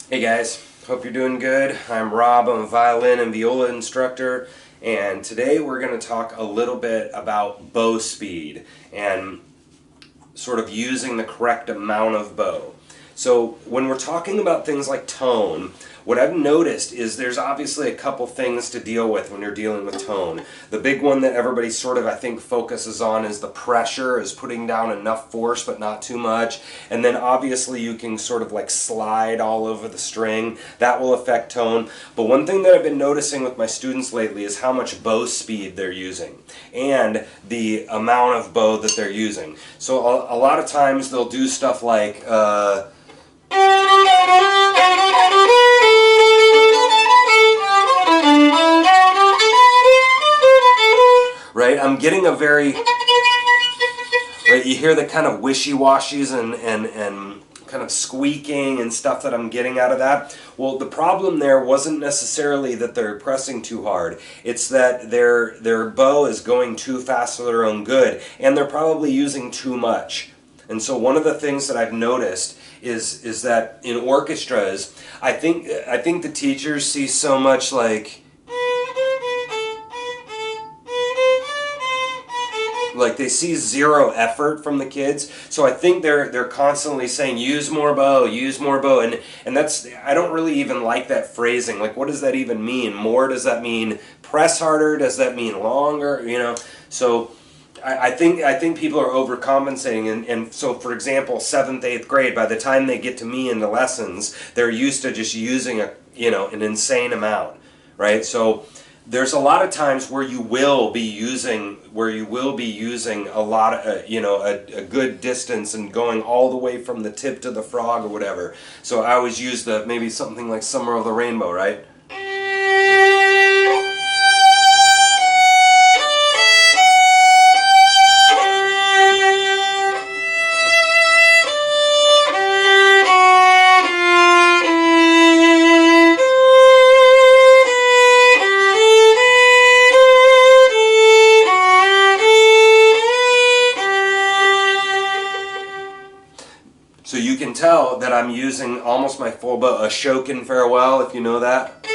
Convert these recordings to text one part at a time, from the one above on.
Hey guys, hope you're doing good. I'm Rob, I'm a violin and viola instructor, and today we're going to talk a little bit about bow speed and sort of using the correct amount of bow. So when we're talking about things like tone, what I've noticed is there's obviously a couple things to deal with when you're dealing with tone. The big one that everybody sort of I think focuses on is the pressure, is putting down enough force but not too much. And then obviously you can sort of like slide all over the string. That will affect tone. But one thing that I've been noticing with my students lately is how much bow speed they're using and the amount of bow that they're using. So a lot of times they'll do stuff like right? I'm getting a very, right, you hear the kind of wishy-washies and kind of squeaking and stuff that I'm getting out of that. Well, the problem there wasn't necessarily that they're pressing too hard. It's that their bow is going too fast for their own good, and they're probably using too much. And so one of the things that I've noticed is that in orchestras, I think the teachers see so much like they see zero effort from the kids. So I think they're constantly saying use more bow, and that's, I don't really even like that phrasing. Like, what does that even mean? More, does that mean press harder? Does that mean longer? So I think people are overcompensating, and so for example, 7th, 8th grade, by the time they get to me in the lessons, they're used to just using an insane amount, right? So there's a lot of times where you will be using a lot of a good distance and going all the way from the tip to the frog or whatever. So I always use maybe something like Summer of the Rainbow, right? So you can tell that I'm using almost my full bow, a Shokin Farewell, if you know that.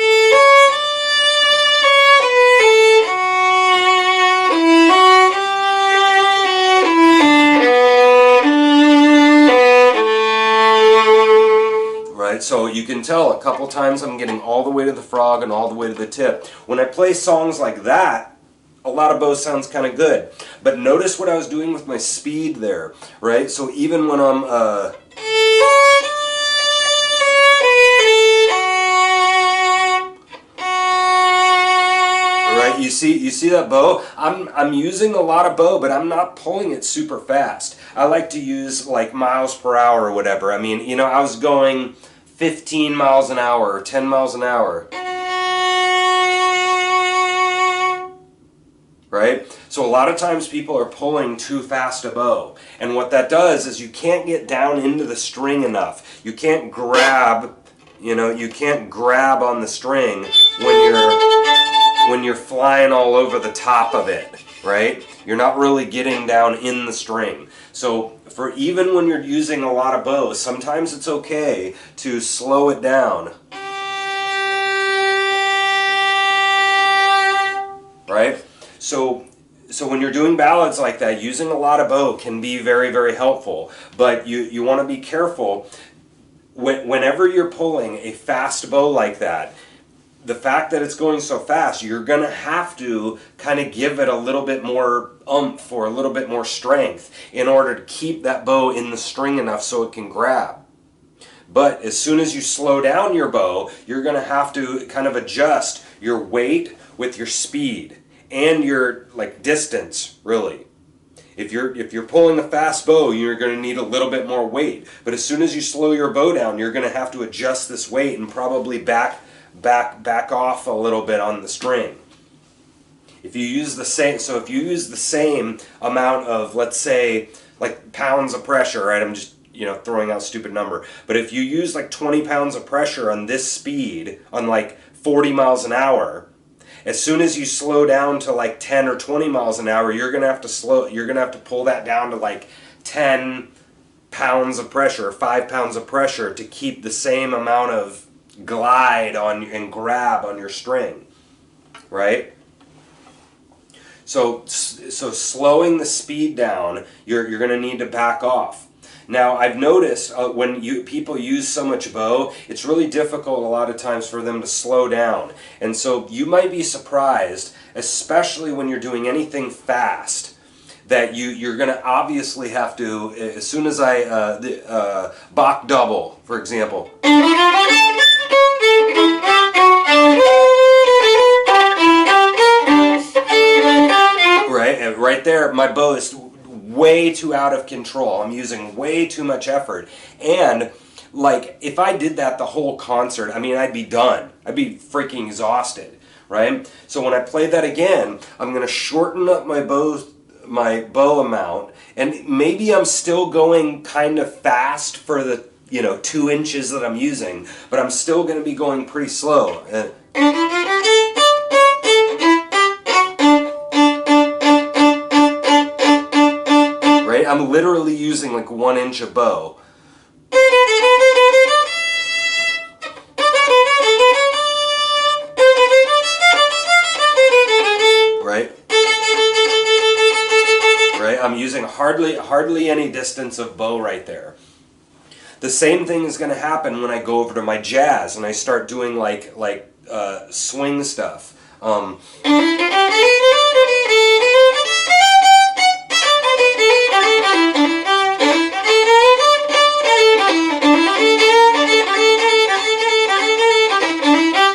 Right, so you can tell a couple times I'm getting all the way to the frog and all the way to the tip. When I play songs like that, a lot of bow sounds kind of good. But notice what I was doing with my speed there, right? So even when I'm right, you see that bow? I'm using a lot of bow, but I'm not pulling it super fast. I like to use like miles per hour or whatever. I mean, I was going 15 miles an hour or 10 miles an hour. Right? So a lot of times people are pulling too fast a bow. And what that does is you can't get down into the string enough. You can't grab, you can't grab on the string when you're flying all over the top of it, right? You're not really getting down in the string. So for even when you're using a lot of bow, sometimes it's okay to slow it down. Right? So when you're doing ballads like that, using a lot of bow can be very, very helpful. But you want to be careful whenever you're pulling a fast bow like that. The fact that it's going so fast, you're going to have to kind of give it a little bit more oomph or a little bit more strength in order to keep that bow in the string enough so it can grab. But as soon as you slow down your bow, you're going to have to kind of adjust your weight with your speed and your distance, really. If you're pulling a fast bow, you're going to need a little bit more weight. But as soon as you slow your bow down, you're going to have to adjust this weight and probably back off a little bit on the string. If you use the same amount of, let's say, like pounds of pressure, right? I'm just throwing out a stupid number. But if you use like 20 pounds of pressure on this speed, on like 40 miles an hour, as soon as you slow down to like 10 or 20 miles an hour, you're gonna have to pull that down to like 10, pounds of pressure, 5 pounds of pressure to keep the same amount of glide on and grab on your string, right? So slowing the speed down, you're going to need to back off. Now, I've noticed when people use so much bow, it's really difficult a lot of times for them to slow down. And so you might be surprised, especially when you're doing anything fast, that you're going to obviously have to, as soon as Bach Double, for example. Right, and right there, my bow is way too out of control. I'm using way too much effort. And like, if I did that the whole concert, I mean, I'd be done. I'd be freaking exhausted, right? So when I play that again, I'm going to shorten up my bow amount, and maybe I'm still going kind of fast for the 2 inches that I'm using, but I'm still going to be going pretty slow. Right? I'm literally using like 1 inch of bow. Right? Right? I'm using hardly any distance of bow right there. The same thing is going to happen when I go over to my jazz and I start doing like swing stuff.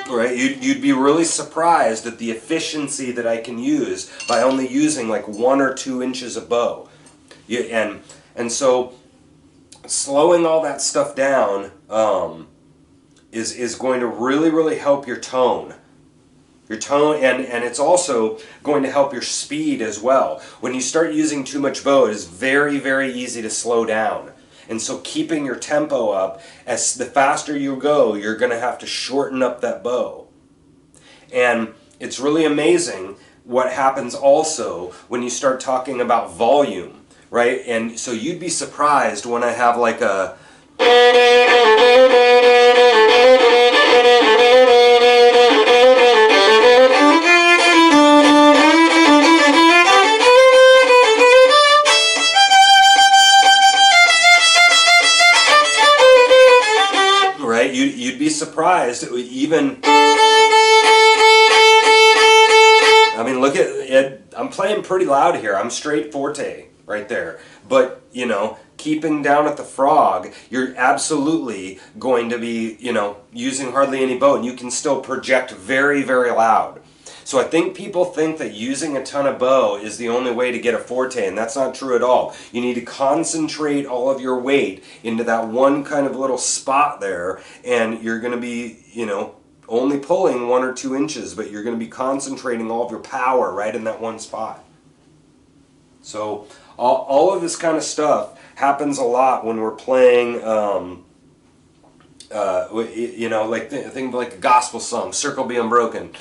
Right? You'd be really surprised at the efficiency that I can use by only using like 1 or 2 inches of bow. And so slowing all that stuff down is going to really help your tone. Your tone, and it's also going to help your speed as well. When you start using too much bow, it is very easy to slow down. And so keeping your tempo up, as the faster you go, you're going to have to shorten up that bow. And it's really amazing what happens also when you start talking about volume, right? And so you'd be surprised when I have like a... Right? You'd be surprised, even... I mean, look at it. I'm playing pretty loud here. I'm straight forte right there. But, keeping down at the frog, you're absolutely going to be, using hardly any bow, and you can still project very loud. So I think people think that using a ton of bow is the only way to get a forte, and that's not true at all. You need to concentrate all of your weight into that one kind of little spot there, and you're going to be, only pulling 1 or 2 inches, but you're going to be concentrating all of your power right in that one spot. So all of this kind of stuff happens a lot when we're playing, think like a gospel song, Circle Be Unbroken.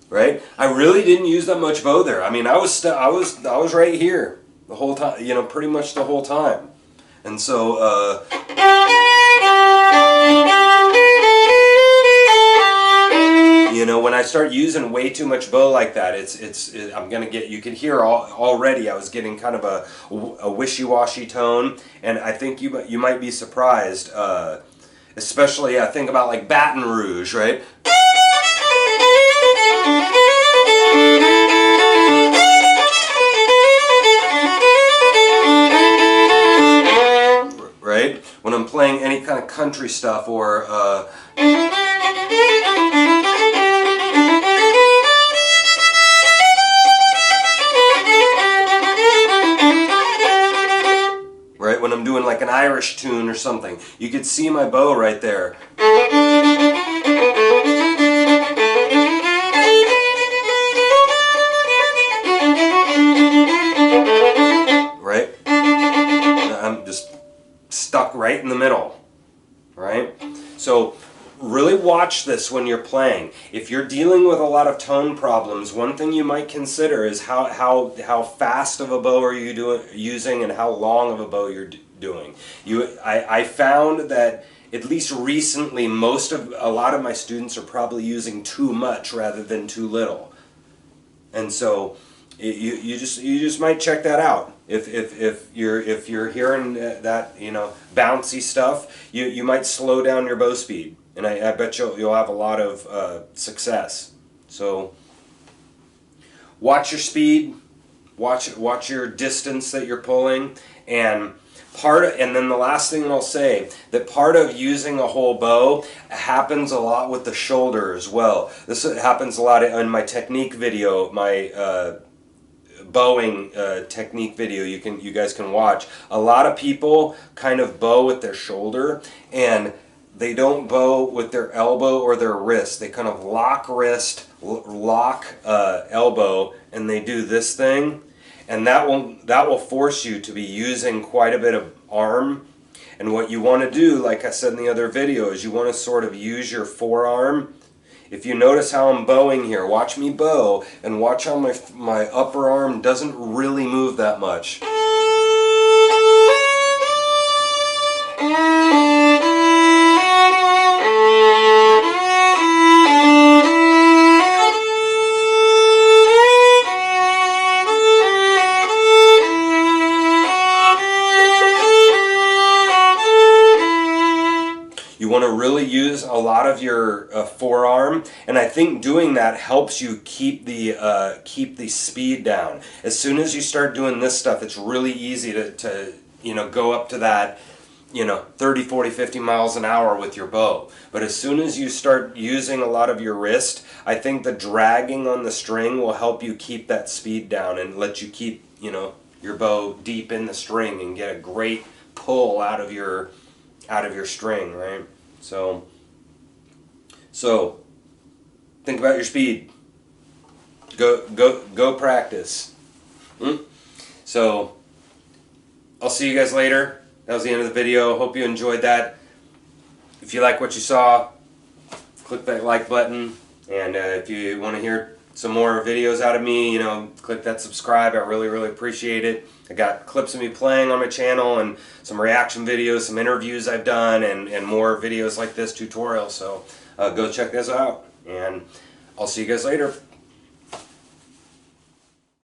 Right? I really didn't use that much bow there. I mean, I was right here the whole time, pretty much the whole time. And so when I start using way too much bow like that, I'm gonna get. You can hear already. I was getting kind of a wishy-washy tone, and I think you might be surprised, especially I think about like Baton Rouge, right? Right? When I'm playing any kind of country stuff or right, when I'm doing like an Irish tune or something, you could see my bow right there. stuck right in the middle, right? So really watch this when you're playing. If you're dealing with a lot of tone problems, one thing you might consider is how fast of a bow are you using, and how long of a bow you're doing. I found that at least recently, a lot of my students are probably using too much rather than too little, and so you just might check that out. If you're hearing that bouncy stuff, you might slow down your bow speed, and I bet you'll have a lot of success. So watch your speed, watch your distance that you're pulling, and then the last thing I'll say, that part of using a whole bow happens a lot with the shoulder as well. This happens a lot in my technique video, my bowing technique video you guys can watch. A lot of people kind of bow with their shoulder, and they don't bow with their elbow or their wrist. They kind of lock wrist, lock elbow, and they do this thing. And that will force you to be using quite a bit of arm. And what you want to do, like I said in the other video, is you want to sort of use your forearm. If you notice how I'm bowing here, watch me bow, and watch how my upper arm doesn't really move that much. You want to really use a lot of your forearm, and I think doing that helps you keep the speed down. As soon as you start doing this stuff, it's really easy to go up to that 30, 40, 50 miles an hour with your bow. But as soon as you start using a lot of your wrist, I think the dragging on the string will help you keep that speed down and let you keep your bow deep in the string and get a great pull out of your string, right? So think about your speed. Go practice. So I'll see you guys later. That was the end of the video. Hope you enjoyed that. If you like what you saw, click that like button, and if you want to hear some more videos out of me, click that subscribe. I really appreciate it. I got clips of me playing on my channel, and some reaction videos, some interviews I've done, and more videos like this tutorial. So go check this out, and I'll see you guys later.